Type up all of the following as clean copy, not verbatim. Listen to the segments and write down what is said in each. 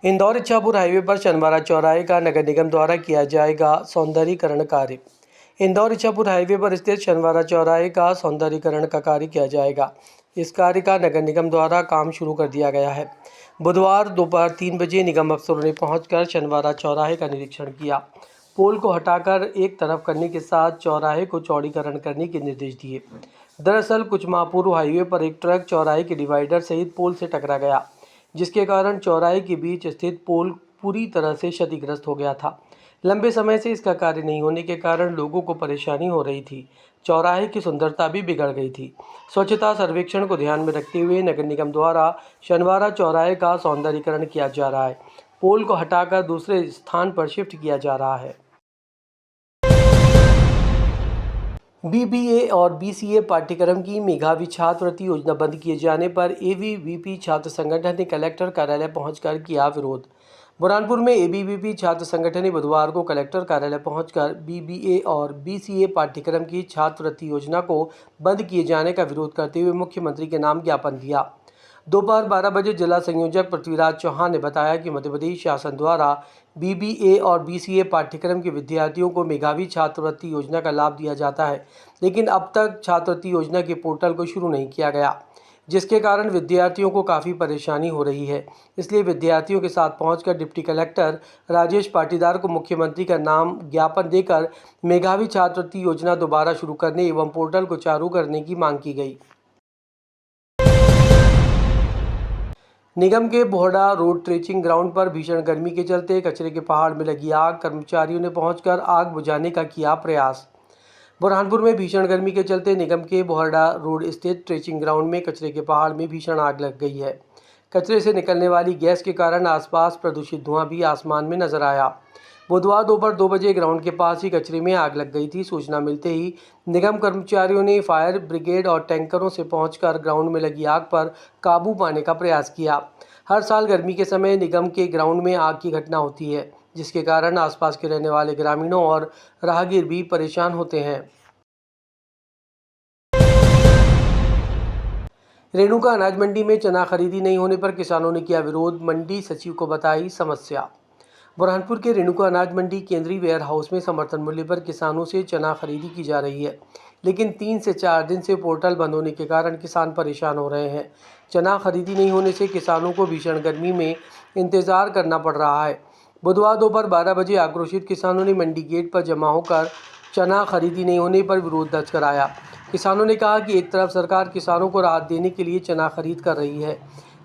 Indore Ichhapur highway पर शनिवारा चौराहे का नगर निगम द्वारा किया जाएगा सौंदर्यीकरण कार्य। इंदौर इच्छापुर हाईवे पर स्थित शनिवारा चौराहे का सौंदर्यीकरण का कार्य किया जाएगा। इस कार्य का नगर निगम द्वारा काम शुरू कर दिया गया है। बुधवार दोपहर 3 बजे निगम अफसरों ने पहुंचकर शनिवारा चौराहे का निरीक्षण किया। पोल को हटाकर एक तरफ करने के साथ चौराहे को चौड़ीकरण करने के निर्देश दिए। दरअसल कुछ माह पूर्व हाईवे पर एक ट्रक चौराहे के डिवाइडर सहित पोल से टकरा गया, जिसके कारण चौराहे के बीच स्थित पोल पूरी तरह से क्षतिग्रस्त हो गया था। लंबे समय से इसका कार्य नहीं होने के कारण लोगों को परेशानी हो रही थी। चौराहे की सुंदरता भी बिगड़ गई थी। स्वच्छता सर्वेक्षण को ध्यान में रखते हुए नगर निगम द्वारा शनिवारा चौराहे का सौंदर्यीकरण किया जा रहा है। पोल को हटाकर दूसरे स्थान पर शिफ्ट किया जा रहा है। बीबीए और बीसीए पाठ्यक्रम की मेधावी छात्रवृत्ति योजना बंद किए जाने पर एबीवीपी छात्र संगठन ने कलेक्टर कार्यालय पहुंचकर किया विरोध। बुरहानपुर में एबीवीपी छात्र संगठन ने बुधवार को कलेक्टर कार्यालय पहुंचकर बीबीए और बीसीए पाठ्यक्रम की छात्रवृत्ति योजना को बंद किए जाने का विरोध करते हुए मुख्यमंत्री के नाम ज्ञापन दिया। दोपहर 12 बजे जिला संयोजक पृथ्वीराज चौहान ने बताया कि मध्य प्रदेश शासन द्वारा बीबीए और बीसीए पाठ्यक्रम के विद्यार्थियों को मेधावी छात्रवृत्ति योजना का लाभ दिया जाता है, लेकिन अब तक छात्रवृत्ति योजना के पोर्टल को शुरू नहीं किया गया, जिसके कारण विद्यार्थियों को काफ़ी परेशानी हो रही है। इसलिए विद्यार्थियों के साथ पहुंचकर डिप्टी कलेक्टर राजेश पाटीदार को मुख्यमंत्री का नाम ज्ञापन देकर मेधावी छात्रवृत्ति योजना दोबारा शुरू करने एवं पोर्टल को चालू करने की मांग की गई। निगम के बोहड़ा रोड ट्रेचिंग ग्राउंड पर भीषण गर्मी के चलते कचरे के पहाड़ में लगी आग। कर्मचारियों ने पहुंचकर आग बुझाने का किया प्रयास। बुरहानपुर में भीषण गर्मी के चलते निगम के बोहड़ा रोड स्थित ट्रेचिंग ग्राउंड में कचरे के पहाड़ में भीषण आग लग गई है। कचरे से निकलने वाली गैस के कारण आसपास प्रदूषित धुआं भी आसमान में नजर आया। बुधवार दोपहर 2 बजे ग्राउंड के पास ही कचरे में आग लग गई थी। सूचना मिलते ही निगम कर्मचारियों ने फायर ब्रिगेड और टैंकरों से पहुंचकर ग्राउंड में लगी आग पर काबू पाने का प्रयास किया। हर साल गर्मी के समय निगम के ग्राउंड में आग की घटना होती है, जिसके कारण आसपास के रहने वाले ग्रामीणों और राहगीर भी परेशान होते हैं। रेणुका अनाज मंडी में चना खरीदी नहीं होने पर किसानों ने किया विरोध। मंडी सचिव को बताई समस्या। बुरहानपुर के रेणुका अनाज मंडी केंद्रीय वेयर हाउस में समर्थन मूल्य पर किसानों से चना खरीदी की जा रही है, लेकिन 3 से 4 दिन से पोर्टल बंद होने के कारण किसान परेशान हो रहे हैं। चना खरीदी नहीं होने से किसानों को भीषण गर्मी में इंतजार करना पड़ रहा है। बुधवार दोपहर 12 बजे आक्रोशित किसानों ने मंडी गेट पर जमा होकर चना खरीदी नहीं होने पर विरोध दर्ज कराया। किसानों ने कहा कि एक तरफ सरकार किसानों को राहत देने के लिए चना खरीद कर रही है,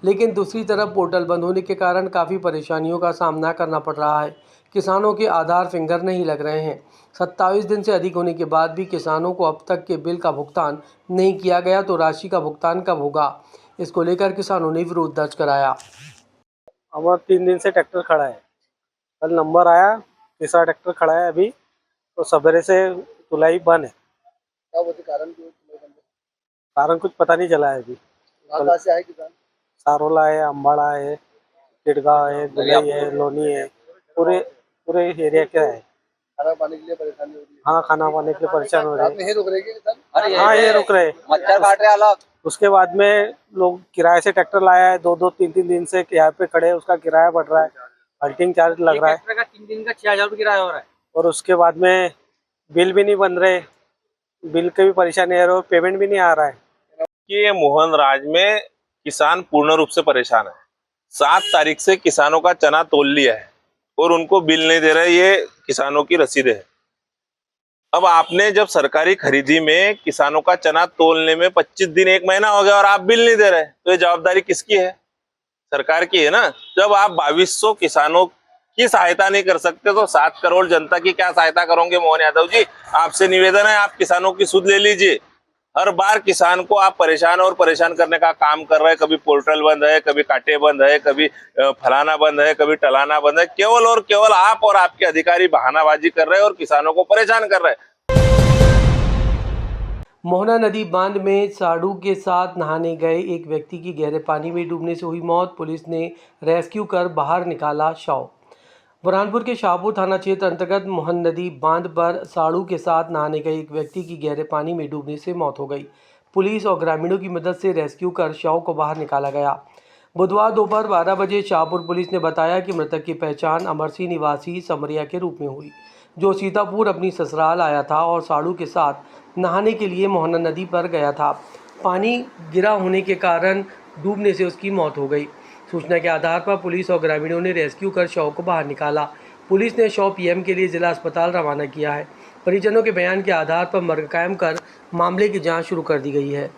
लेकिन दूसरी तरफ पोर्टल बंद होने के कारण काफ़ी परेशानियों का सामना करना पड़ रहा है। किसानों के आधार फिंगर नहीं लग रहे हैं। 27 दिन से अधिक होने के बाद भी किसानों को अब तक के बिल का भुगतान नहीं किया गया, तो राशि का भुगतान कब होगा? इसको लेकर किसानों ने विरोध दर्ज कराया। हमारा 3 दिन से ट्रैक्टर खड़ा है। कल नंबर आया, तीसरा ट्रैक्टर खड़ा है अभी, तो सवेरे से तुलाई बंद है। क्या बोलते कारण क्यों बंद है? कारण कुछ पता नहीं चला है अभी। कहाँ से आए किसान? सारोला है, अम्बाड़ा है, चिड़गांव है, दुलई है, लोनी है, पूरे पूरे एरिया के है। खाना पाने के लिए परेशानी हो रही है। हाँ, खाना पाने के लिए परेशान हो रहे रात में ही रुक रहे हैं किसान? हाँ, ये रुक रहे। मच्छर काट रहे अलग। उसके बाद में लोग किराए से ट्रैक्टर लाया है, 2-2, 3-3 दिन से यहाँ पे खड़े, उसका किराया बढ़ रहा है, हल्टिंग चार्ज लग रहा है। ट्रैक्टर का 3 दिन का 6,000 रुपये किराया हो रहा है। और उसके बाद में बिल भी नहीं बन रहे, बिल की भी परेशानी है और पेमेंट भी नहीं आ रहा है। कि ये मोहनराज में किसान पूर्ण रूप से परेशान है। 7 तारीख से किसानों का चना तोल लिया है और उनको बिल नहीं दे रहे। ये किसानों की रसीदें है। अब आपने जब सरकारी खरीदी में किसानों का चना तोलने में 25 दिन 1 महीना हो गया और आप बिल नहीं दे रहे, तो ये जवाबदारी किसकी है? सरकार की है ना। जब आप 2200 किसानों की सहायता नहीं कर सकते तो 7 करोड़ जनता की क्या सहायता करोगे? मोहन यादव जी, आपसे निवेदन है, आप किसानों की सुध ले लीजिए। हर बार किसान को आप परेशान करने का काम कर रहे हैं। कभी पोर्टल बंद है, कभी कांटे बंद है, कभी फलाना बंद है, कभी टलाना बंद है। केवल और केवल आप और आपके अधिकारी बहानाबाजी कर रहे हैं और किसानों को परेशान कर रहे हैं। मोहना नदी बांध में साड़ू के साथ नहाने गए एक व्यक्ति की गहरे पानी में डूबने से हुई मौत। पुलिस ने रेस्क्यू कर बाहर निकाला शव। बुरहानपुर के शाहपुर थाना क्षेत्र अंतर्गत मोहन नदी बांध पर साड़ू के साथ नहाने गए एक व्यक्ति की गहरे पानी में डूबने से मौत हो गई। पुलिस और ग्रामीणों की मदद से रेस्क्यू कर शव को बाहर निकाला गया। बुधवार दोपहर 12 बजे शाहपुर पुलिस ने बताया कि मृतक की पहचान अमर सिंह निवासी समरिया के रूप में हुई, जो सीतापुर अपनी ससुराल आया था और साड़ू के साथ नहाने के लिए मोहना नदी पर गया था। पानी गिरा होने के कारण डूबने से उसकी मौत हो गई। सूचना के आधार पर पुलिस और ग्रामीणों ने रेस्क्यू कर शव को बाहर निकाला। पुलिस ने शव पीएम के लिए जिला अस्पताल रवाना किया है। परिजनों के बयान के आधार पर मर्ग कायम कर मामले की जांच शुरू कर दी गई है।